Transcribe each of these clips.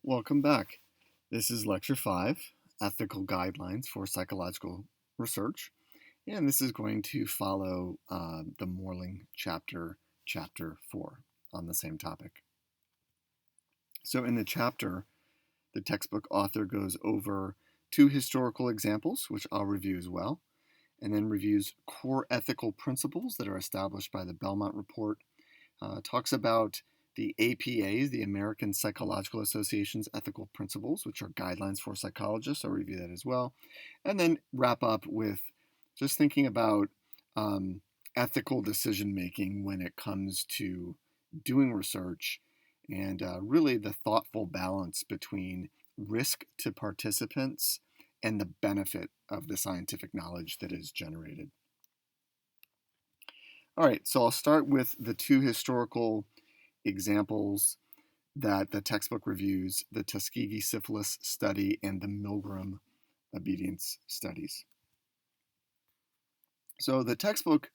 Welcome back. This is Lecture 5, Ethical Guidelines for Psychological Research, and this is going to follow the Morling chapter 4, on the same topic. So in the chapter, the textbook author goes over two historical examples, which I'll review as well, and then reviews core ethical principles that are established by the Belmont Report, talks about the APA's, the American Psychological Association's ethical principles, which are guidelines for psychologists. I'll review that as well. And then wrap up with just thinking about ethical decision making when it comes to doing research and really the thoughtful balance between risk to participants and the benefit of the scientific knowledge that is generated. All right, so I'll start with the two historical examples that the textbook reviews: the Tuskegee syphilis study and the Milgram obedience studies. So the textbook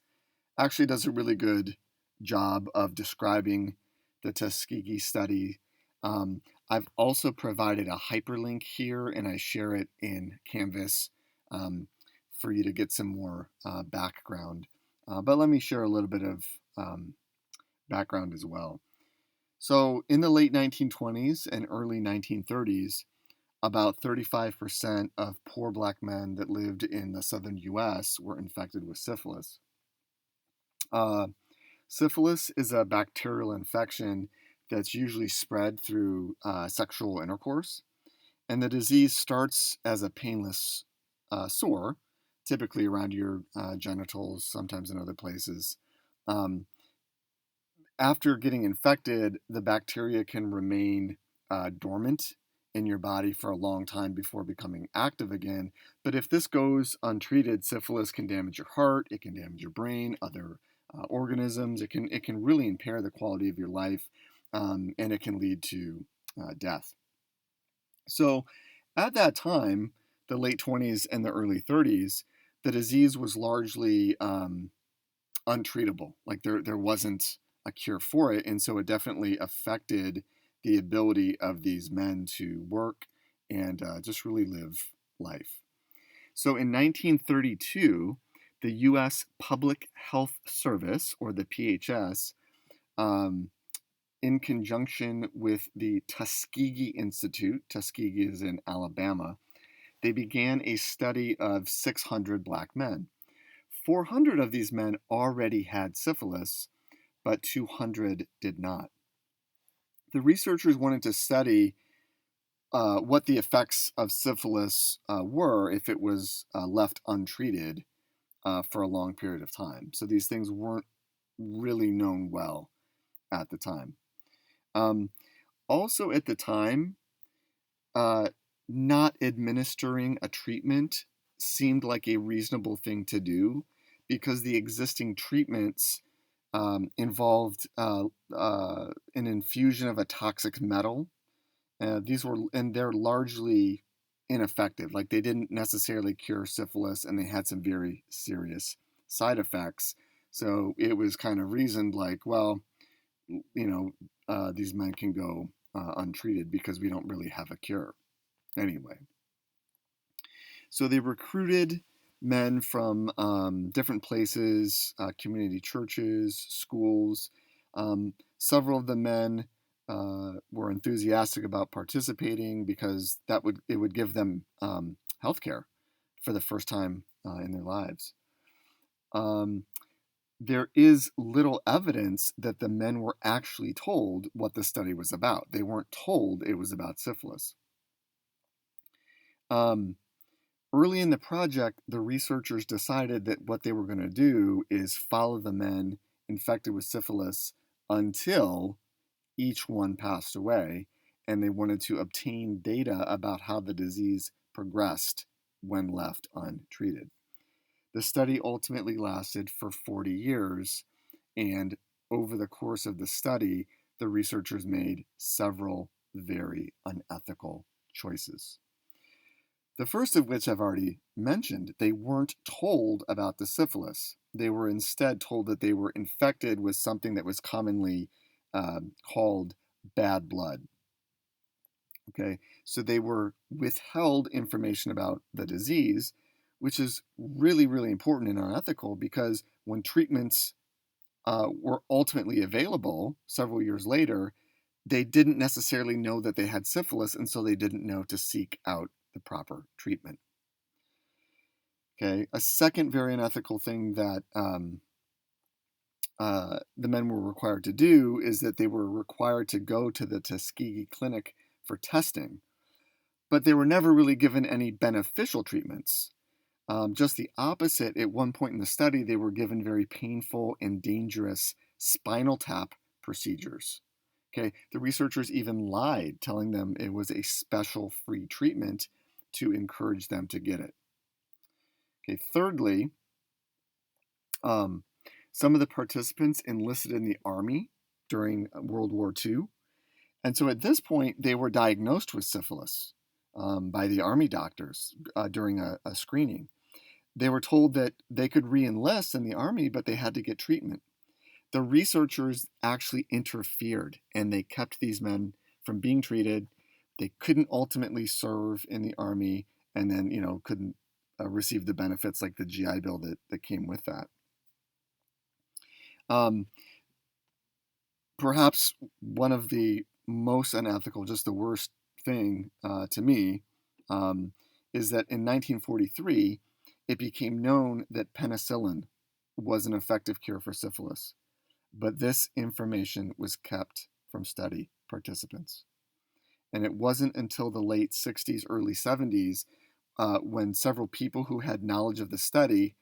actually does a really good job of describing the Tuskegee study. I've also provided a hyperlink here, and I share it in Canvas for you to get some more background. But let me share a little bit of background as well. So in the late 1920s and early 1930s, about 35% of poor black men that lived in the southern U.S. were infected with syphilis. Syphilis is a bacterial infection that's usually spread through sexual intercourse, and the disease starts as a painless sore, typically around your genitals, sometimes in other places. After getting infected, the bacteria can remain dormant in your body for a long time before becoming active again. But if this goes untreated, syphilis can damage your heart, it can damage your brain, other organisms. It can really impair the quality of your life, and it can lead to death. So at that time, the late 20s and the early 30s, the disease was largely untreatable. Like there wasn't a cure for it, and so it definitely affected the ability of these men to work and just really live life. So in 1932, the U.S. Public Health Service, or the PHS, in conjunction with the Tuskegee Institute, Tuskegee is in Alabama, they began a study of 600 black men. 400 of these men already had syphilis, but 200 did not. The researchers wanted to study what the effects of syphilis were if it was left untreated for a long period of time. So these things weren't really known well at the time. Also at the time, not administering a treatment seemed like a reasonable thing to do because the existing treatments involved an infusion of a toxic metal. They're largely ineffective. Like, they didn't necessarily cure syphilis, and they had some very serious side effects. So it was kind of reasoned like, well, these men can go untreated because we don't really have a cure. Anyway, so they recruited men from different places, community churches, schools. Several of the men were enthusiastic about participating because it would give them health care for the first time in their lives. There is little evidence that the men were actually told what the study was about. They weren't told it was about syphilis. Early in the project, the researchers decided that what they were going to do is follow the men infected with syphilis until each one passed away, and they wanted to obtain data about how the disease progressed when left untreated. The study ultimately lasted for 40 years, and over the course of the study, the researchers made several very unethical choices. The first of which I've already mentioned. They weren't told about the syphilis. They were instead told that they were infected with something that was commonly called bad blood. Okay, so they were withheld information about the disease, which is really, really important and unethical because when treatments were ultimately available several years later, they didn't necessarily know that they had syphilis, and so they didn't know to seek out the proper treatment. Okay, a second very unethical thing that the men were required to do is that they were required to go to the Tuskegee Clinic for testing, but they were never really given any beneficial treatments. Just the opposite, at one point in the study, they were given very painful and dangerous spinal tap procedures. Okay, the researchers even lied, telling them it was a special free treatment to encourage them to get it. Okay, thirdly, um, some of the participants enlisted in the Army during World War II. And so at this point, they were diagnosed with syphilis by the Army doctors during a screening. They were told that they could re-enlist in the Army, but they had to get treatment. The researchers actually interfered and they kept these men from being treated. They couldn't ultimately serve in the Army and then, couldn't receive the benefits like the GI Bill that came with that. Um, Perhaps one of the most unethical, just the worst thing to me, is that in 1943, it became known that penicillin was an effective cure for syphilis, but this information was kept from study participants. And it wasn't until the late 60s, early 70s, when several people who had knowledge of the study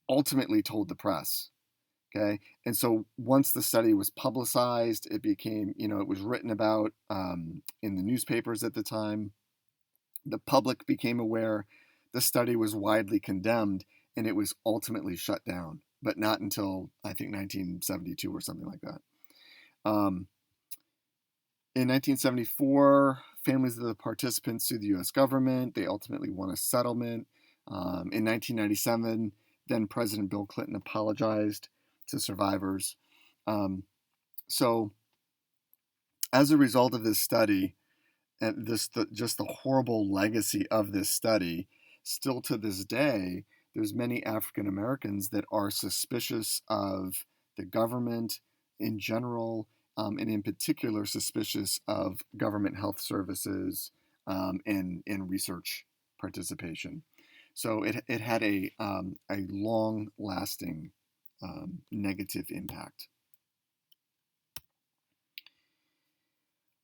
ultimately told the press. Okay. And so once the study was publicized, it became, it was written about in the newspapers at the time. The public became aware. The study was widely condemned and it was ultimately shut down, but not until I think 1972 or something like that. Um, in 1974, families of the participants sued the U.S. government. They ultimately won a settlement. In 1997, then President Bill Clinton apologized to survivors. Um, so, as a result of this study, and just the horrible legacy of this study, still to this day, there's many African Americans that are suspicious of the government in general, and in particular suspicious of government health services and research participation. So it had a long lasting negative impact.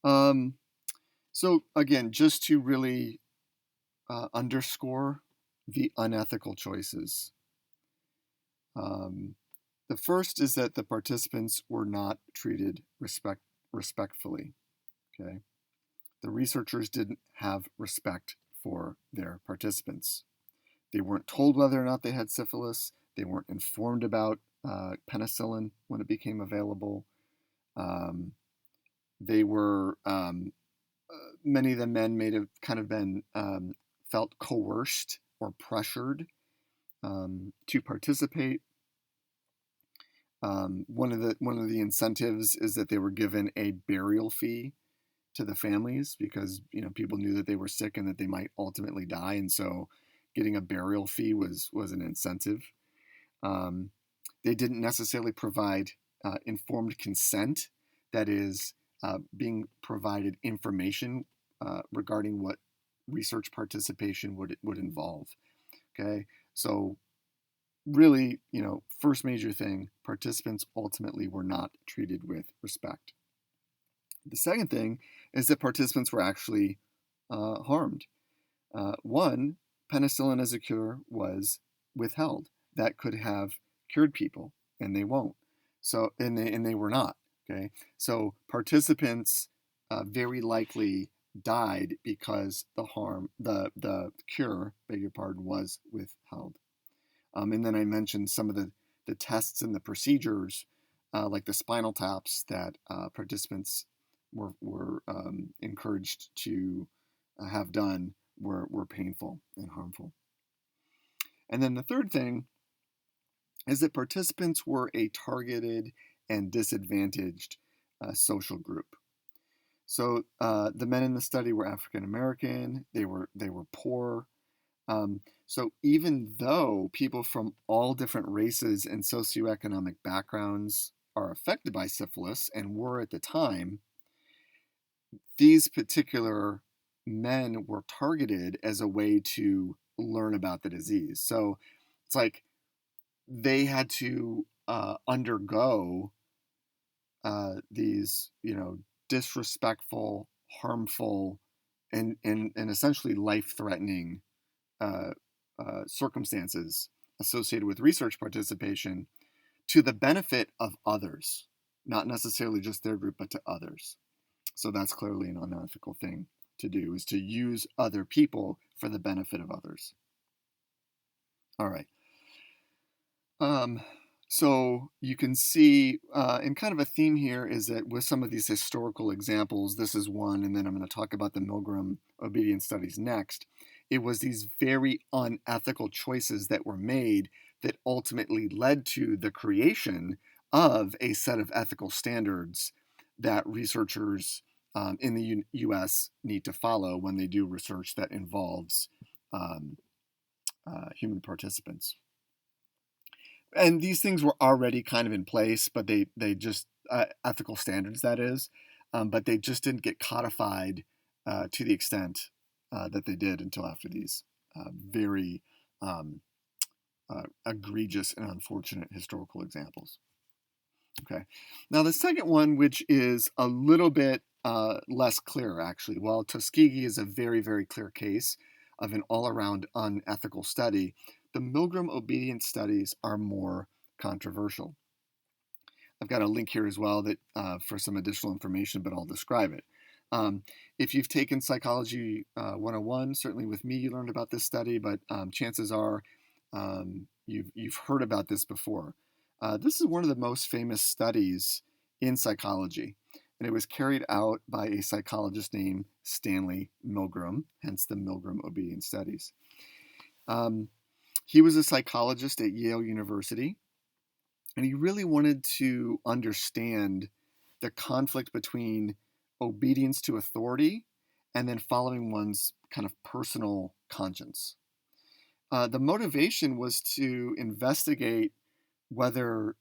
Um, so again, just to really underscore the unethical choices. Um, the first is that the participants were not treated respectfully. Okay, the researchers didn't have respect for their participants. They weren't told whether or not they had syphilis. They weren't informed about penicillin when it became available. Um, they were many of the men may have kind of been felt coerced or pressured to participate. One of the incentives is that they were given a burial fee to the families because people knew that they were sick and that they might ultimately die, and so getting a burial fee was an incentive. Um, they didn't necessarily provide informed consent, that is, being provided information regarding what research participation would involve. Okay, so really, first major thing, participants ultimately were not treated with respect. The second thing is that participants were actually harmed. One, penicillin as a cure was withheld. That could have cured people, and they won't. So, and they were not. Okay, so participants very likely died because the cure, beg your pardon, was withheld. And then I mentioned some of the tests and the procedures, like the spinal taps that participants were encouraged to have done were painful and harmful. And then the third thing is that participants were a targeted and disadvantaged social group. So the men in the study were African American. They were poor. So even though people from all different races and socioeconomic backgrounds are affected by syphilis and were at the time, these particular men were targeted as a way to learn about the disease. So it's like they had to undergo these, disrespectful, harmful, and essentially life-threatening uh, circumstances associated with research participation to the benefit of others, not necessarily just their group, but to others. So that's clearly an unethical thing to do, is to use other people for the benefit of others. All right. Um, so you can see, and kind of a theme here is that with some of these historical examples, this is one, and then I'm going to talk about the Milgram obedience studies next. It was these very unethical choices that were made that ultimately led to the creation of a set of ethical standards that researchers in the US need to follow when they do research that involves um, human participants. And these things were already kind of in place, but they just ethical standards, that is, but they just didn't get codified to the extent that they did until after these very um, egregious and unfortunate historical examples. Okay, now the second one, which is a little bit less clear, actually. While Tuskegee is a very clear case of an all-around unethical study, the Milgram obedience studies are more controversial. I've got a link here as well that for some additional information, but I'll describe it. If you've taken Psychology 101, certainly with me you learned about this study, but chances are you've heard about this before. This is one of the most famous studies in psychology, and it was carried out by a psychologist named Stanley Milgram, hence the Milgram obedience studies. He was a psychologist at Yale University, and he really wanted to understand the conflict between obedience to authority and then following one's kind of personal conscience. The motivation was to investigate whether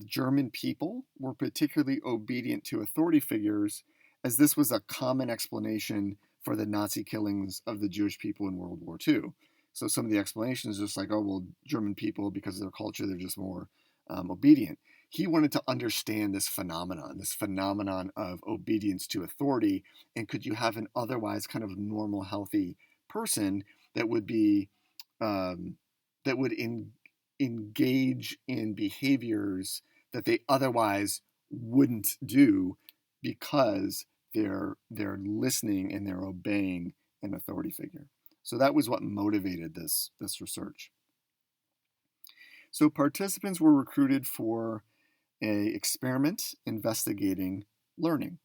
German people were particularly obedient to authority figures, as this was a common explanation for the Nazi killings of the Jewish people in World War II. So some of the explanations just like, oh, well, German people, because of their culture, they're just more obedient. He wanted to understand this phenomenon of obedience to authority, and could you have an otherwise kind of normal, healthy person that would be that would engage in behaviors that they otherwise wouldn't do because they're listening and they're obeying an authority figure. So that was what motivated this research. So participants were recruited for an experiment investigating learning.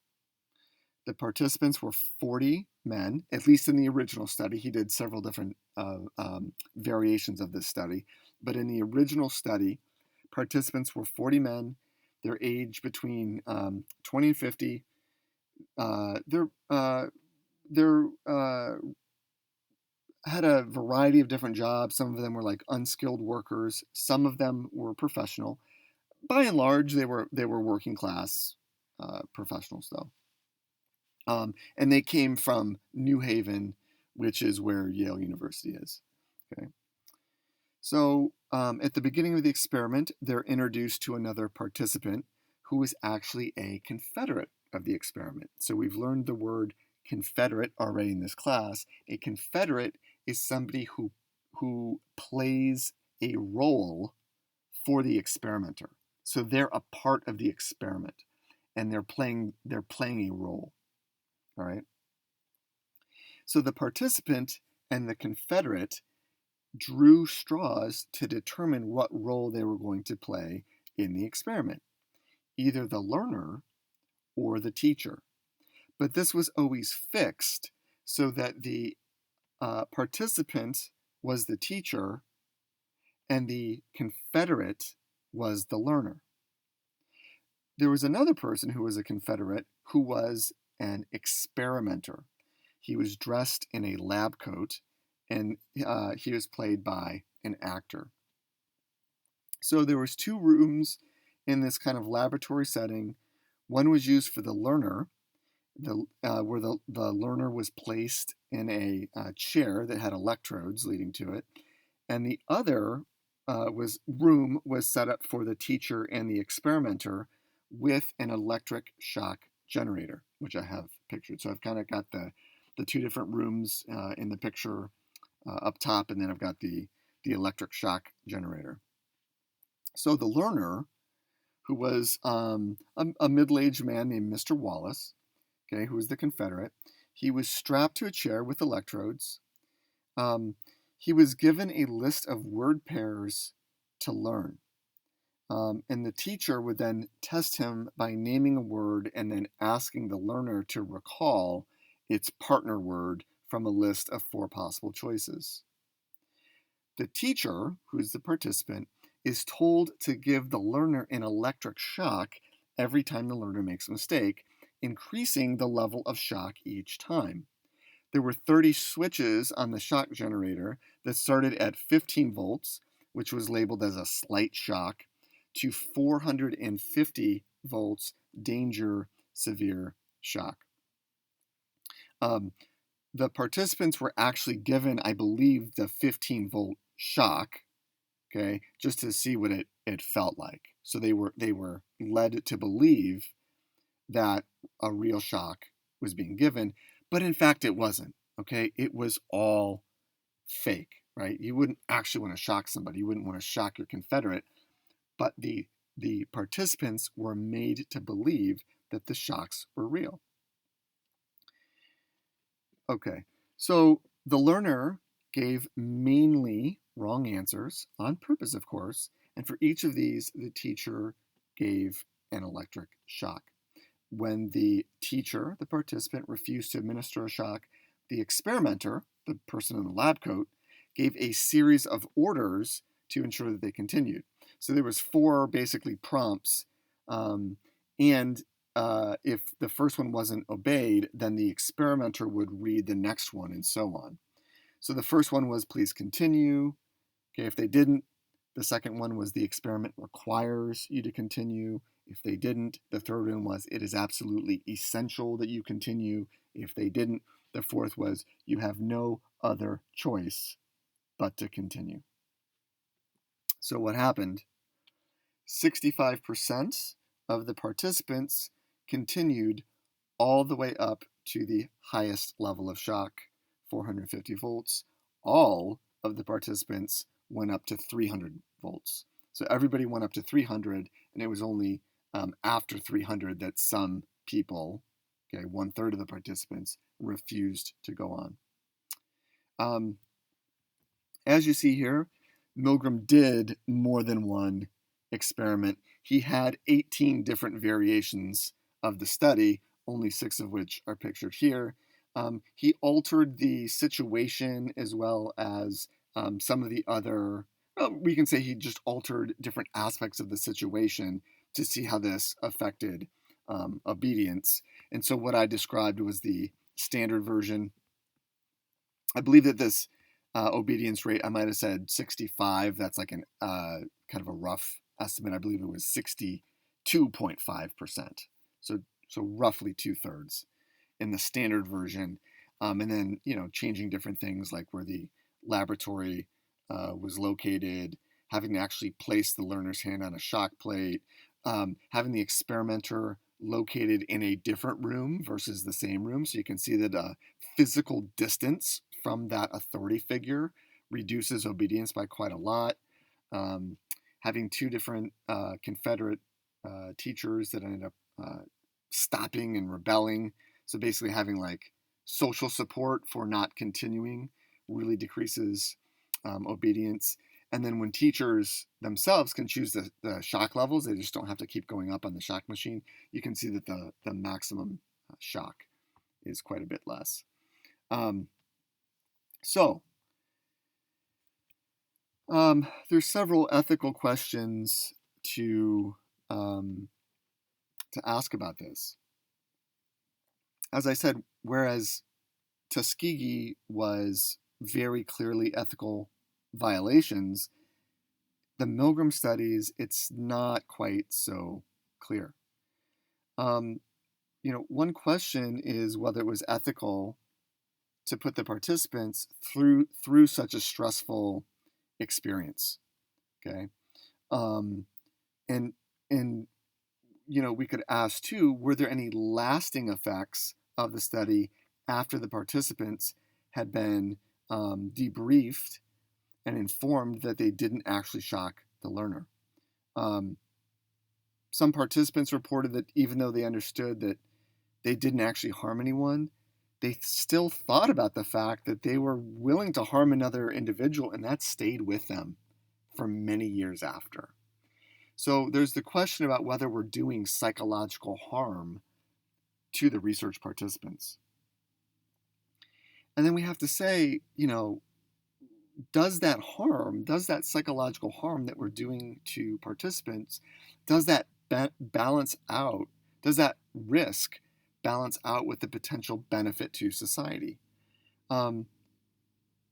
The participants were 40 men, at least in the original study. He did several different variations of this study. But in the original study, participants were 40 men. Their age between 20 and 50. They're had a variety of different jobs. Some of them were like unskilled workers. Some of them were professional. By and large, they were working class professionals, though. And they came from New Haven, which is where Yale University is. Okay. So at the beginning of the experiment, they're introduced to another participant who is actually a Confederate of the experiment. So we've learned the word Confederate already in this class. A Confederate is somebody who plays a role for the experimenter. So they're a part of the experiment, and they're playing a role. All right. So the participant and the Confederate drew straws to determine what role they were going to play in the experiment, either the learner or the teacher. But this was always fixed so that the participant was the teacher and the Confederate was the learner. There was another person who was a Confederate who was an experimenter. He was dressed in a lab coat, and he was played by an actor. So there was 2 rooms in this kind of laboratory setting. One was used for the learner, where the learner was placed in a chair that had electrodes leading to it, and the other room was set up for the teacher and the experimenter with an electric shock generator, which I have pictured. So I've kind of got the 2 different rooms in the picture up top, and then I've got the electric shock generator. So the learner, who was a middle-aged man named Mr. Wallace, okay, who was the Confederate, he was strapped to a chair with electrodes. He was given a list of word pairs to learn. And the teacher would then test him by naming a word and then asking the learner to recall its partner word from a list of 4 possible choices. The teacher, who's the participant, is told to give the learner an electric shock every time the learner makes a mistake, increasing the level of shock each time. There were 30 switches on the shock generator that started at 15 volts, which was labeled as a slight shock, to 450 volts, danger, severe shock. The participants were actually given, I believe, the 15-volt shock, okay, just to see what it felt like. So they were led to believe that a real shock was being given, but in fact it wasn't, okay? It was all fake, right? You wouldn't actually want to shock somebody. You wouldn't want to shock your Confederate, but the participants were made to believe that the shocks were real. Okay, so the learner gave mainly wrong answers, on purpose, of course, and for each of these, the teacher gave an electric shock. When the teacher, the participant, refused to administer a shock, the experimenter, the person in the lab coat, gave a series of orders to ensure that they continued. So there was 4 basically prompts, and if the first one wasn't obeyed, then the experimenter would read the next one and so on. So the first one was please continue. Okay, if they didn't, the second one was the experiment requires you to continue. If they didn't, the third one was it is absolutely essential that you continue. If they didn't, the fourth was you have no other choice but to continue. So what happened? 65% of the participants continued all the way up to the highest level of shock, 450 volts. All of the participants went up to 300 volts. So everybody went up to 300, and it was only after 300 that some people, okay, 1/3 of the participants, refused to go on. As you see here, Milgram did more than one experiment. He had 18 different variations of the study, only 6 of which are pictured here. He altered the situation as well as some of the other, we can say he just altered different aspects of the situation to see how this affected obedience. And so what I described was the standard version. I believe that this obedience rate, I might have said 65. That's like an kind of a rough estimate. I believe it was 62.5%. So roughly 2/3 in the standard version. And then, changing different things like where the laboratory was located, having to actually place the learner's hand on a shock plate, having the experimenter located in a different room versus the same room. So you can see that physical distance from that authority figure reduces obedience by quite a lot. Having 2 different Confederate teachers that ended up stopping and rebelling. So basically having like social support for not continuing really decreases obedience. And then when teachers themselves can choose the shock levels, they just don't have to keep going up on the shock machine. You can see that the maximum shock is quite a bit less. There's several ethical questions to ask about this. as I said, whereas Tuskegee was very clearly ethical violations, the Milgram studies, it's not quite so clear. Um, one question is whether it was ethical to put the participants through such a stressful experience. Okay, um, and and we could ask too, were there any lasting effects of the study after the participants had been debriefed and informed that they didn't actually shock the learner? Um, some participants reported that even though they understood that they didn't actually harm anyone, they still thought about the fact that they were willing to harm another individual, and that stayed with them for many years after. So there's the question about whether we're doing psychological harm to the research participants. And then we have to say, does that psychological harm that we're doing to participants, does that balance out, does that risk balance out with the potential benefit to society? Um,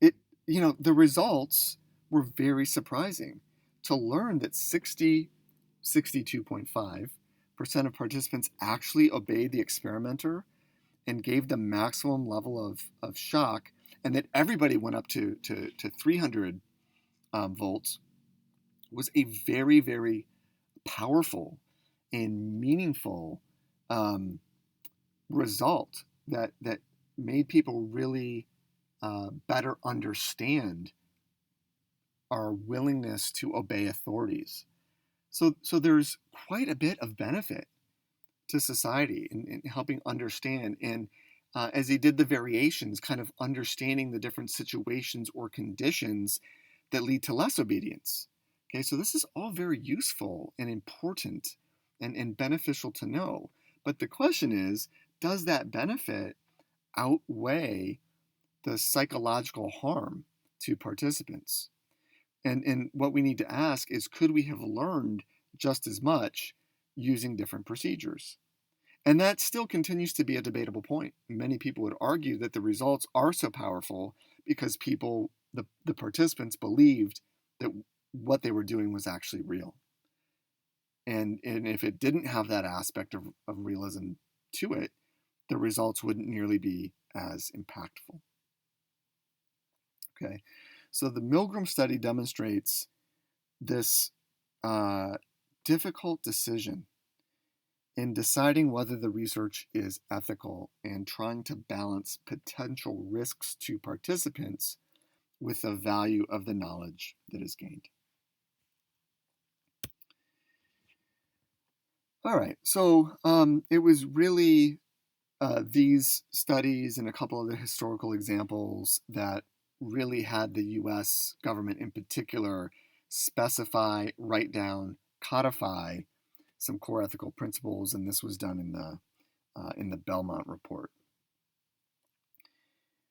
the results were very surprising to learn that 62.5% of participants actually obeyed the experimenter and gave the maximum level of shock, and that everybody went up to 300 volts, was a very, very powerful and meaningful result that made people really better understand our willingness to obey authorities. So there's quite a bit of benefit to society in helping understand, and as he did the variations, kind of understanding the different situations or conditions that lead to less obedience. Okay, so this is all very useful and important and beneficial to know. But the question is, does that benefit outweigh the psychological harm to participants? And what we need to ask is, could we have learned just as much using different procedures? And that still continues to be a debatable point. Many people would argue that the results are so powerful because the participants, believed that what they were doing was actually real. And if it didn't have that aspect of realism to it, the results wouldn't nearly be as impactful. Okay, so the Milgram study demonstrates this difficult decision in deciding whether the research is ethical and trying to balance potential risks to participants with the value of the knowledge that is gained. All right, so it was really these studies and a couple of the historical examples that really had the US government in particular specify, write down, codify some core ethical principles, and this was done in the Belmont Report.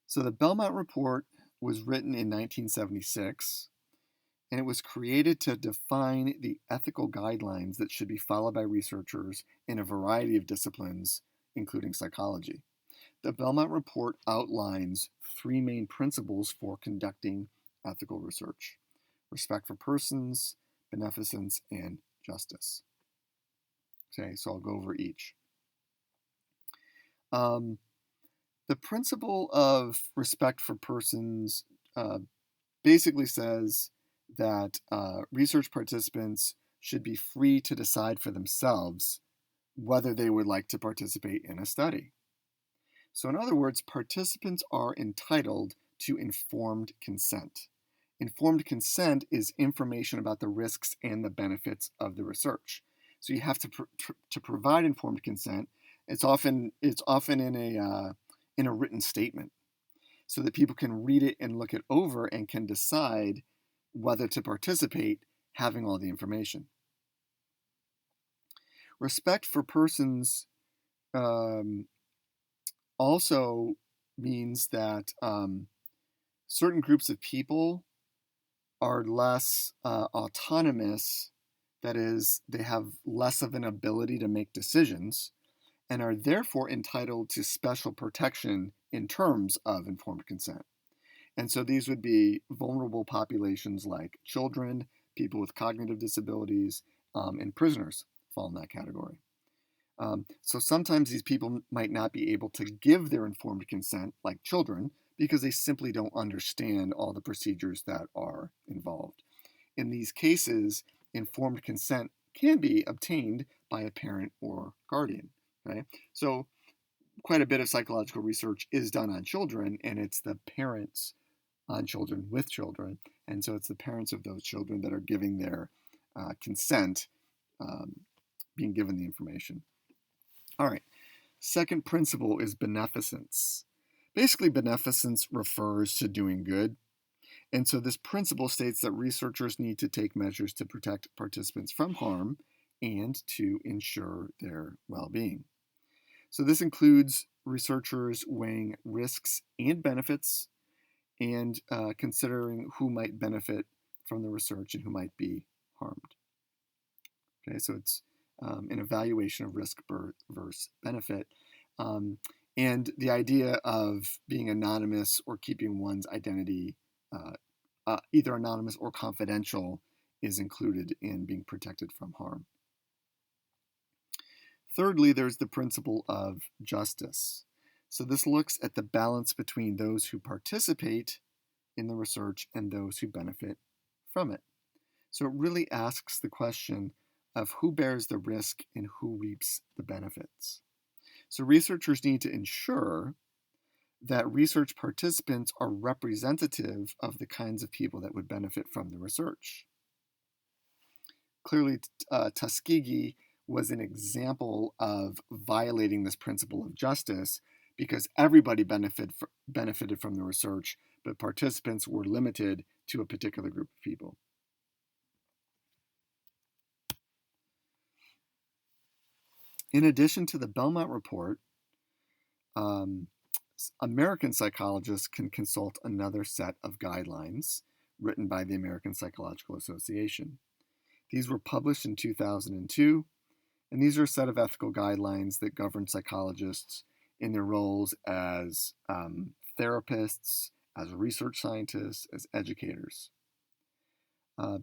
So the Belmont Report was written in 1976, and it was created to define the ethical guidelines that should be followed by researchers in a variety of disciplines, including psychology. The Belmont Report outlines three main principles for conducting ethical research: respect for persons, beneficence, and justice. Okay, so I'll go over each. The principle of respect for persons basically says that research participants should be free to decide for themselves whether they would like to participate in a study. So, in other words, participants are entitled to informed consent. Informed consent is information about the risks and the benefits of the research. So you have to provide informed consent. It's often in a written statement, so that people can read it and look it over and can decide whether to participate, having all the information. Respect for persons also means that certain groups of people are less autonomous. That is, they have less of an ability to make decisions, and are therefore entitled to special protection in terms of informed consent. And so these would be vulnerable populations like children, people with cognitive disabilities, and prisoners fall in that category. So sometimes these people might not be able to give their informed consent, like children, because they simply don't understand all the procedures that are involved. In these cases, informed consent can be obtained by a parent or guardian. Okay? So quite a bit of psychological research is done on children, and it's the parents on children with children. And so it's the parents of those children that are giving their consent, being given the information. All right, second principle is beneficence. Basically, beneficence refers to doing good. And so this principle states that researchers need to take measures to protect participants from harm and to ensure their well-being. So this includes researchers weighing risks and benefits and considering who might benefit from the research and who might be harmed. Okay, so it's an evaluation of risk versus benefit. And the idea of being anonymous or keeping one's identity either anonymous or confidential is included in being protected from harm. Thirdly, there's the principle of justice. So this looks at the balance between those who participate in the research and those who benefit from it. So it really asks the question of who bears the risk and who reaps the benefits. So researchers need to ensure that research participants are representative of the kinds of people that would benefit from the research. Clearly, Tuskegee was an example of violating this principle of justice because everybody benefited from the research, but participants were limited to a particular group of people. In addition to the Belmont Report, American psychologists can consult another set of guidelines written by the American Psychological Association. These were published in 2002, and these are a set of ethical guidelines that govern psychologists in their roles as therapists, as research scientists, as educators.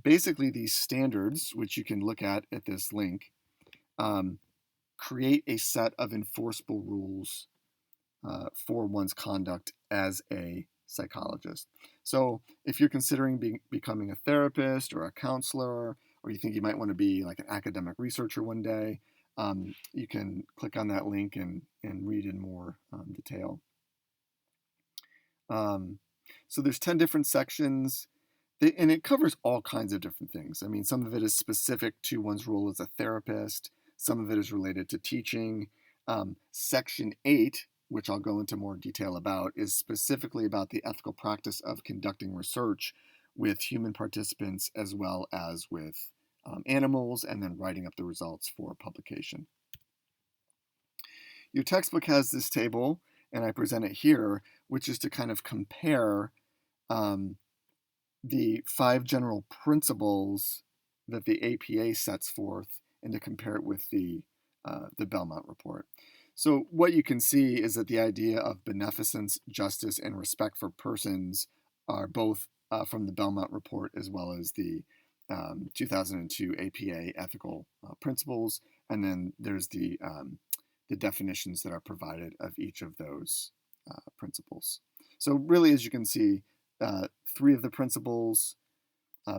Basically, these standards, which you can look at this link, create a set of enforceable rules for one's conduct as a psychologist. So if you're considering becoming a therapist or a counselor, or you think you might want to be like an academic researcher one day, you can click on that link and read in more detail. So there's 10 different sections, and it covers all kinds of different things. I mean, some of it is specific to one's role as a therapist. Some of it is related to teaching. Section 8, which I'll go into more detail about, is specifically about the ethical practice of conducting research with human participants as well as with animals, and then writing up the results for publication. Your textbook has this table, and I present it here, which is to kind of compare the 5 general principles that the APA sets forth and to compare it with the Belmont Report. So what you can see is that the idea of beneficence, justice, and respect for persons are both from the Belmont Report as well as the 2002 APA ethical principles, and then there's the definitions that are provided of each of those principles. So really, as you can see, 3 of the principles,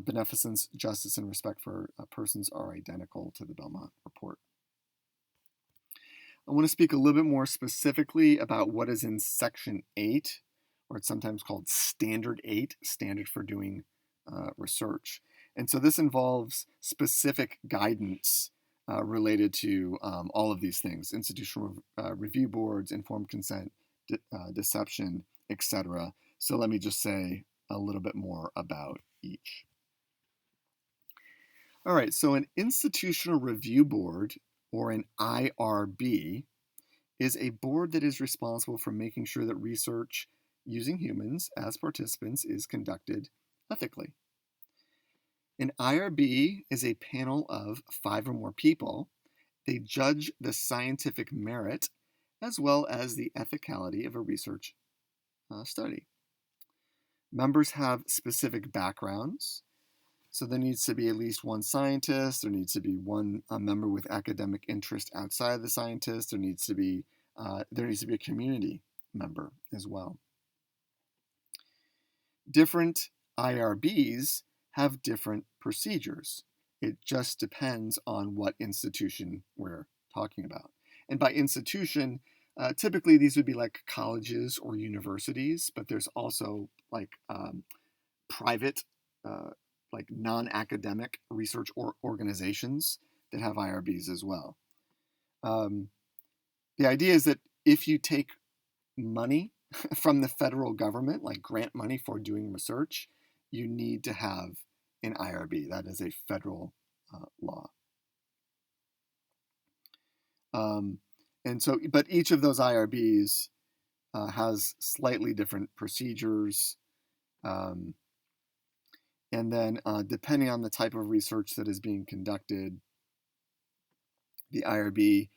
beneficence, justice, and respect for persons, are identical to the Belmont Report. I want to speak a little bit more specifically about what is in Section 8, or it's sometimes called Standard 8, Standard for Doing Research. And so this involves specific guidance related to all of these things: institutional review boards, informed consent, deception, etc. So let me just say a little bit more about each. All right, so an institutional review board, or an IRB, is a board that is responsible for making sure that research using humans as participants is conducted ethically. An IRB is a panel of 5 or more people, They judge the scientific merit as well as the ethicality of a research study. Members have specific backgrounds. So there needs to be at least one scientist. There needs to be a member with academic interest outside of the scientist. There needs to be a community member as well. Different IRBs have different procedures. It just depends on what institution we're talking about. And by institution, typically these would be like colleges or universities, but there's also like private, like non-academic research organizations that have IRBs as well. The idea is that if you take money from the federal government, like grant money for doing research, you need to have an IRB. That is a federal law. But each of those IRBs has slightly different procedures. And then depending on the type of research that is being conducted, the IRB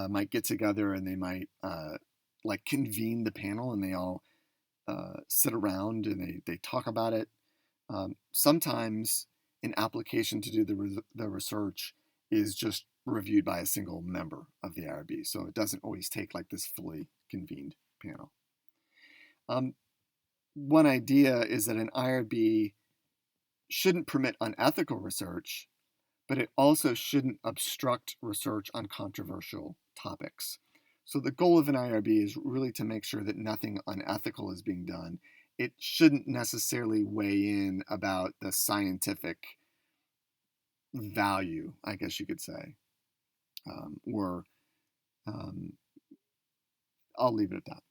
might get together and they might like convene the panel, and they all sit around and they talk about it. Sometimes an application to do the research is just reviewed by a single member of the IRB, so it doesn't always take like this fully convened panel. One idea is that an IRB shouldn't permit unethical research, but it also shouldn't obstruct research on controversial topics. So the goal of an IRB is really to make sure that nothing unethical is being done. It shouldn't necessarily weigh in about the scientific value, I guess you could say. I'll leave it at that.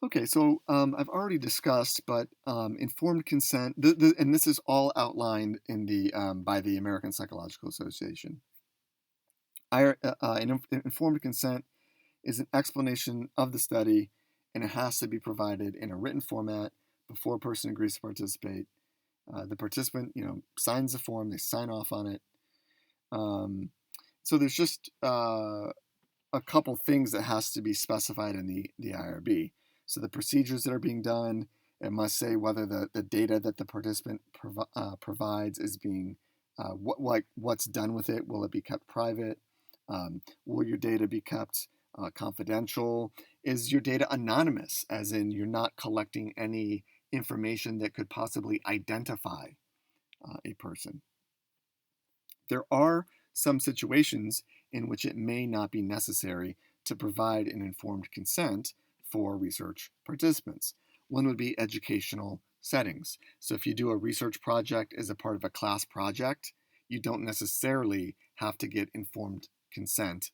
Okay, so I've already discussed, but informed consent, and this is all outlined in by the American Psychological Association. Informed consent is an explanation of the study, and it has to be provided in a written format before a person agrees to participate. The participant, signs the form, they sign off on it. So there's just a couple things that has to be specified in the IRB. So the procedures that are being done, it must say whether the data that the participant provides is being, what's done with it. Will it be kept private? Will your data be kept confidential? Is your data anonymous, as in you're not collecting any information that could possibly identify a person? There are some situations in which it may not be necessary to provide an informed consent for research participants. One would be educational settings. So if you do a research project as a part of a class project, you don't necessarily have to get informed consent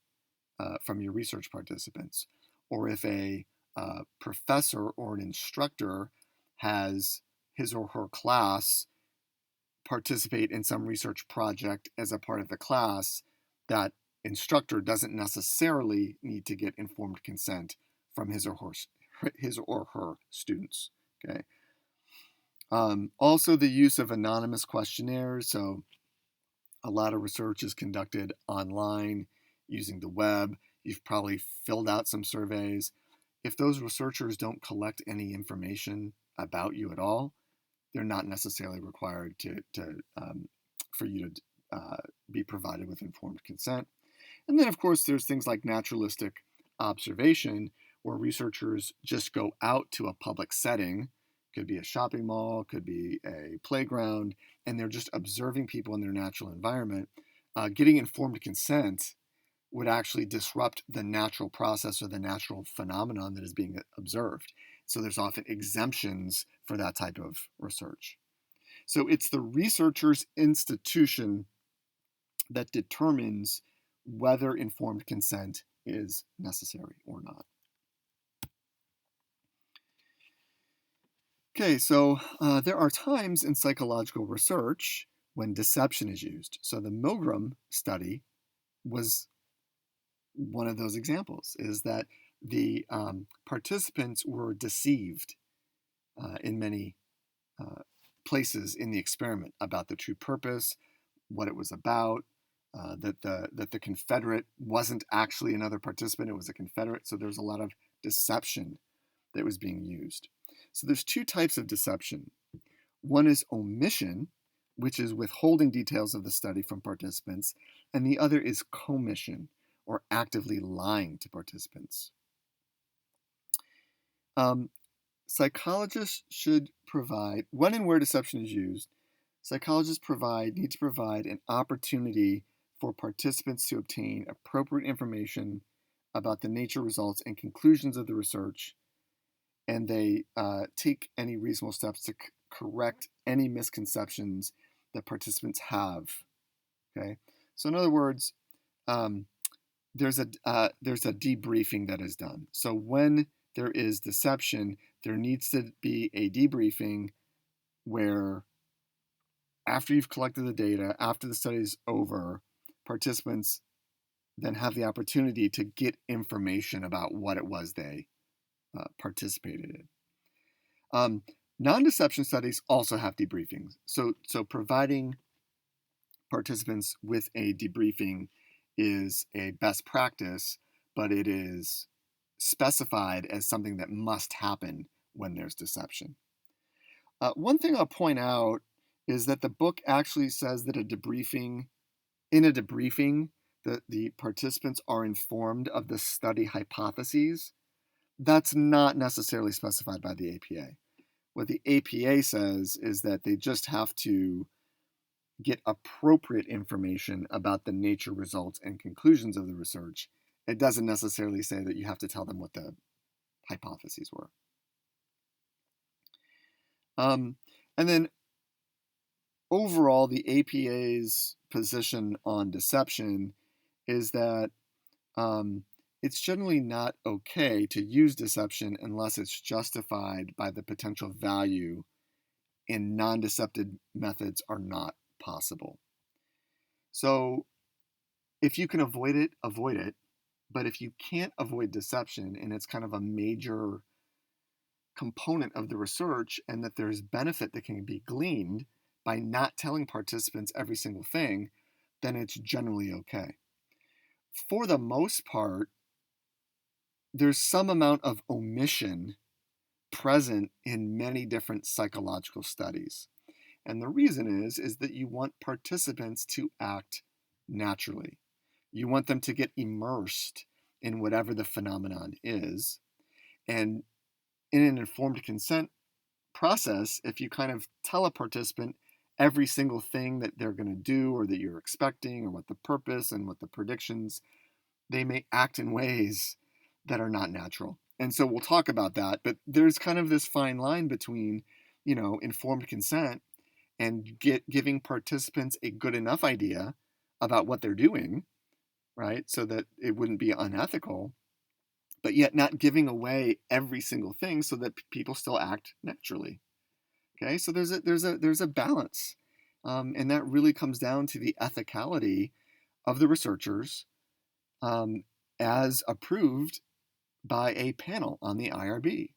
from your research participants. Or if a professor or an instructor has his or her class participate in some research project as a part of the class, that instructor doesn't necessarily need to get informed consent from his or her students. Okay. Also, the use of anonymous questionnaires. So a lot of research is conducted online using the web. You've probably filled out some surveys. If those researchers don't collect any information about you at all, they're not necessarily required for you to be provided with informed consent. And then, of course, there's things like naturalistic observation, where researchers just go out to a public setting, could be a shopping mall, could be a playground, and they're just observing people in their natural environment. Getting informed consent would actually disrupt the natural process or the natural phenomenon that is being observed. So there's often exemptions for that type of research. So it's the researcher's institution that determines whether informed consent is necessary or not. Okay, so there are times in psychological research when deception is used. So the Milgram study was one of those examples, is that the participants were deceived in many places in the experiment about the true purpose, what it was about, that the Confederate wasn't actually another participant, it was a Confederate. So there's a lot of deception that was being used. So there's two types of deception. One is omission, which is withholding details of the study from participants, and the other is commission, or actively lying to participants. Psychologists should provide, when and where deception is used, psychologists need to provide an opportunity for participants to obtain appropriate information about the nature, results, and conclusions of the research, and they take any reasonable steps to correct any misconceptions that participants have. Okay, so in other words, there's a debriefing that is done. So when there is deception, there needs to be a debriefing where, after you've collected the data, after the study is over, participants then have the opportunity to get information about what it was they participated in. Non-deception studies also have debriefings. So providing participants with a debriefing is a best practice, but it is specified as something that must happen when there's deception. One thing I'll point out is that the book actually says that in a debriefing, the participants are informed of the study hypotheses. That's not necessarily specified by the APA. What the APA says is that they just have to get appropriate information about the nature, results, and conclusions of the research. It doesn't necessarily say that you have to tell them what the hypotheses were. And then overall, the APA's position on deception is that it's generally not okay to use deception unless it's justified by the potential value, and non-deceptive methods are not possible. So if you can avoid it, avoid it. But if you can't avoid deception, and it's kind of a major component of the research, and that there's benefit that can be gleaned by not telling participants every single thing, then it's generally okay. For the most part, there's some amount of omission present in many different psychological studies. And the reason is that you want participants to act naturally. You want them to get immersed in whatever the phenomenon is. And in an informed consent process, if you kind of tell a participant every single thing that they're going to do, or that you're expecting, or what the purpose and what the predictions, they may act in ways that are not natural. And so we'll talk about that, but there's kind of this fine line between, informed consent and giving participants a good enough idea about what they're doing, right? So that it wouldn't be unethical, but yet not giving away every single thing so that people still act naturally. Okay, so there's a balance, and that really comes down to the ethicality of the researchers, as approved by a panel on the IRB,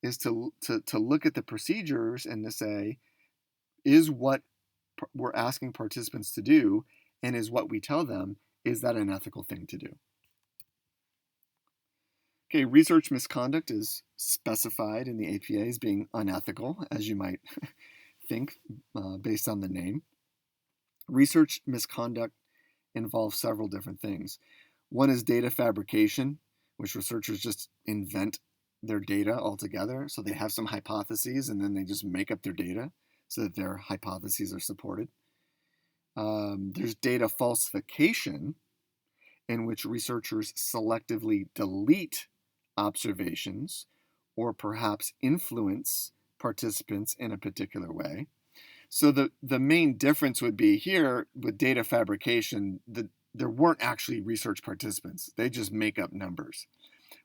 is to look at the procedures and to say, is what we're asking participants to do, and is what we tell them, is that an ethical thing to do? Okay, research misconduct is specified in the APA as being unethical, as you might think, based on the name. Research misconduct involves several different things. One is data fabrication, which researchers just invent their data altogether. So they have some hypotheses and then they just make up their data so that their hypotheses are supported. There's data falsification, in which researchers selectively delete observations or perhaps influence participants in a particular way. So the main difference would be here with data fabrication, there weren't actually research participants. They just make up numbers.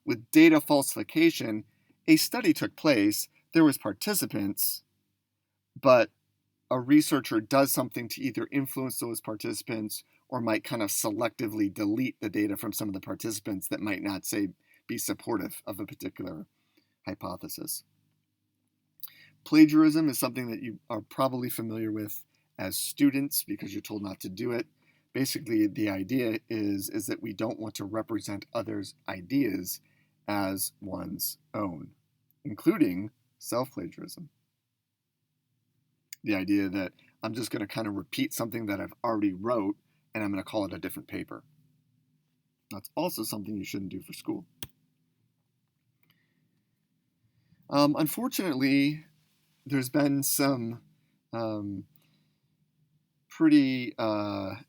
With data falsification, a study took place, there was participants, but a researcher does something to either influence those participants or might kind of selectively delete the data from some of the participants that might not, say, be supportive of a particular hypothesis. Plagiarism is something that you are probably familiar with as students because you're told not to do it. Basically, the idea is that we don't want to represent others' ideas as one's own, including self-plagiarism. The idea that I'm just going to kind of repeat something that I've already wrote and I'm going to call it a different paper. That's also something you shouldn't do for school. Unfortunately, there's been some pretty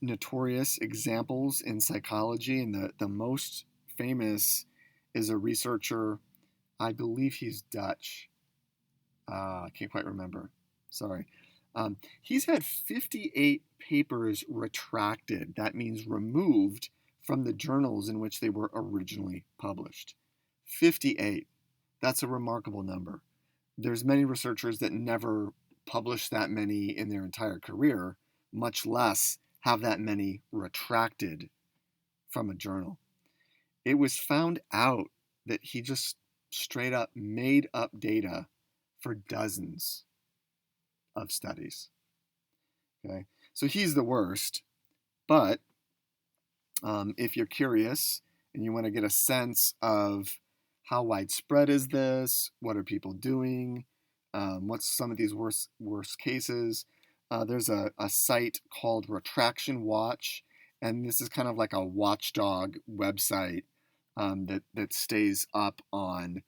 notorious examples in psychology, and the most famous is a researcher, I believe he's Dutch. I can't quite remember. Sorry. He's had 58 papers retracted. That means removed from the journals in which they were originally published. 58. That's a remarkable number. There's many researchers that never publish that many in their entire career, much less have that many retracted from a journal. It was found out that he just straight up made up data for dozens of studies. Okay, so he's the worst. But if you're curious and you want to get a sense of how widespread is this, what are people doing, what's some of these worst cases, there's a site called Retraction Watch, and this is kind of like a watchdog website that stays up on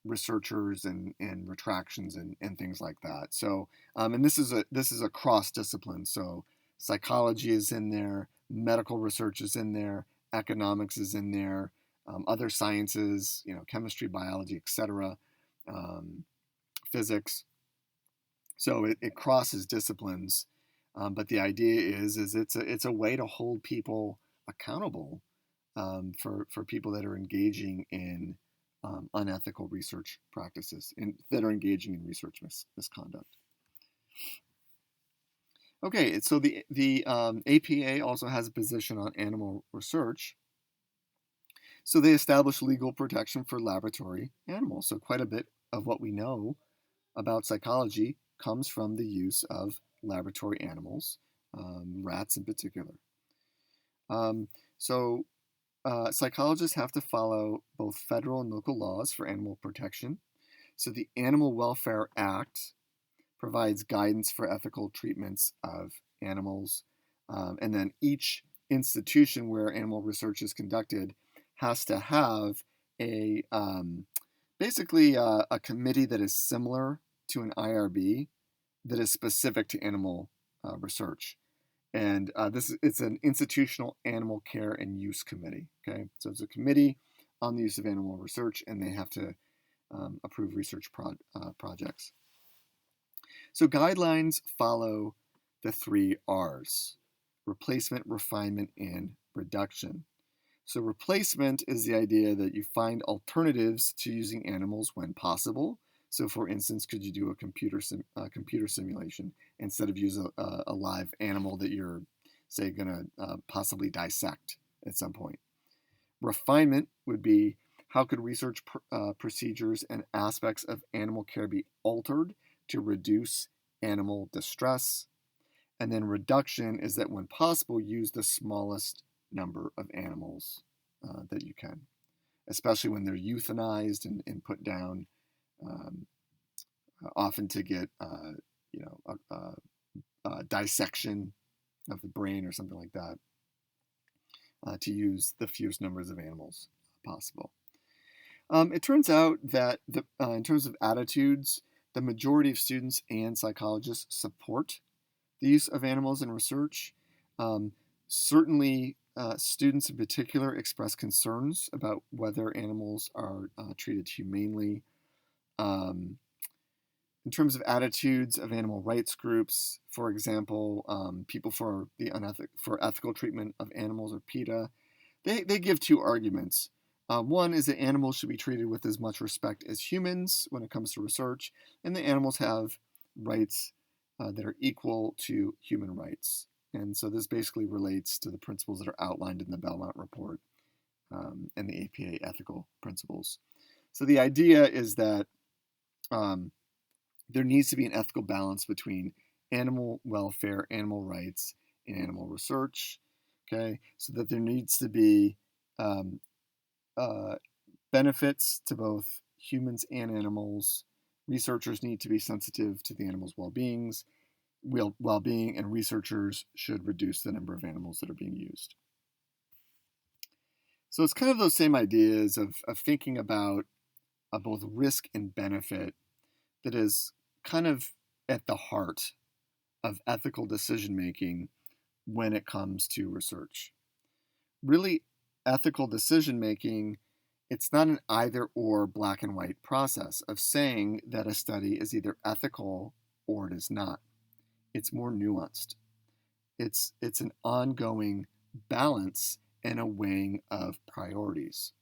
researchers and retractions and things like that. So, and this is a cross discipline. So, psychology is in there, medical research is in there, economics is in there, other sciences, chemistry, biology, etc., physics. So it crosses disciplines, but the idea is it's a way to hold people accountable for people that are engaging in unethical research practices and that are engaging in research misconduct. Okay, so the APA also has a position on animal research. So they establish legal protection for laboratory animals. So quite a bit of what we know about psychology comes from the use of laboratory animals, rats in particular. Psychologists have to follow both federal and local laws for animal protection. So the Animal Welfare Act provides guidance for ethical treatments of animals. And then each institution where animal research is conducted has to have basically a committee that is similar to an IRB that is specific to animal research. And it's an institutional animal care and use committee. Okay, so it's a committee on the use of animal research, and they have to approve research projects. So guidelines follow the 3 R's: replacement, refinement, and reduction. So replacement is the idea that you find alternatives to using animals when possible. So for instance, could you do a computer simulation instead of use a live animal that you're, say, going to possibly dissect at some point? Refinement would be, how could research procedures and aspects of animal care be altered to reduce animal distress? And then reduction is that when possible, use the smallest number of animals that you can, especially when they're euthanized and put down, often to get a dissection of the brain or something like that, to use the fewest numbers of animals possible. It turns out that in terms of attitudes, the majority of students and psychologists support the use of animals in research. Certainly, students in particular express concerns about whether animals are treated humanely. In terms of attitudes of animal rights groups, for example, people for ethical treatment of animals, or PETA, they give 2 arguments. One is that animals should be treated with as much respect as humans when it comes to research, and that animals have rights that are equal to human rights. And so this basically relates to the principles that are outlined in the Belmont Report and the APA ethical principles. So the idea is that there needs to be an ethical balance between animal welfare, animal rights, and animal research. Okay, so that there needs to be um, uh, benefits to both humans and animals. Researchers need to be sensitive to the animal's well-being, and researchers should reduce the number of animals that are being used. So it's kind of those same ideas of thinking about both risk and benefit that is kind of at the heart of ethical decision making when it comes to research. Really, ethical decision making, it's not an either or black and white process of saying that a study is either ethical or it is not. It's more nuanced. It's an ongoing balance and a weighing of priorities.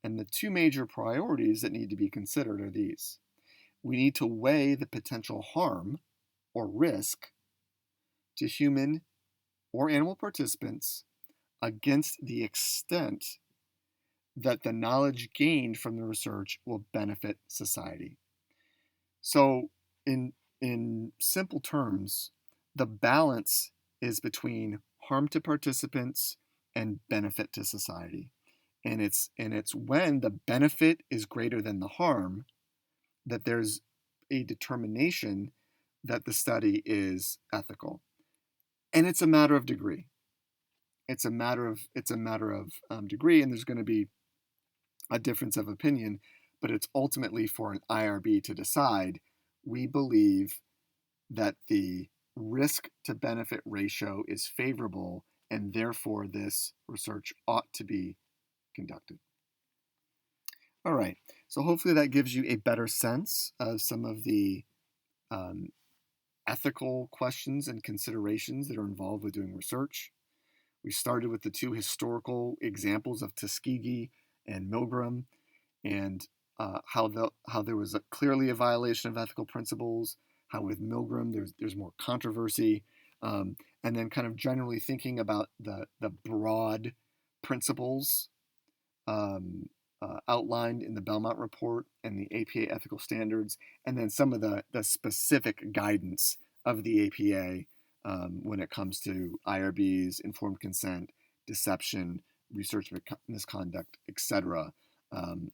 And the two major priorities that need to be considered are these. We need to weigh the potential harm or risk to human or animal participants against the extent that the knowledge gained from the research will benefit society. So, in simple terms, the balance is between harm to participants and benefit to society. And it's when the benefit is greater than the harm that there's a determination that the study is ethical. And it's a matter of degree. It's a matter of degree, and there's going to be a difference of opinion, but it's ultimately for an IRB to decide. We believe that the risk to benefit ratio is favorable, and therefore this research ought to be conducted. All right, so hopefully that gives you a better sense of some of the um, ethical questions and considerations that are involved with doing research. We started with the two historical examples of Tuskegee and Milgram, and how there was clearly a violation of ethical principles. How with Milgram there's more controversy, and then kind of generally thinking about the broad principles outlined in the Belmont Report and the APA ethical standards, and then some of the specific guidance of the APA when it comes to IRBs, informed consent, deception, research misconduct, etc.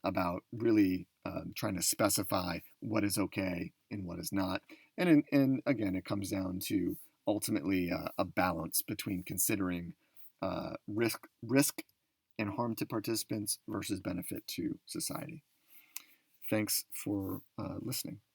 About really trying to specify what is okay and what is not. And again, it comes down to ultimately a balance between considering risk and harm to participants versus benefit to society. Thanks for listening.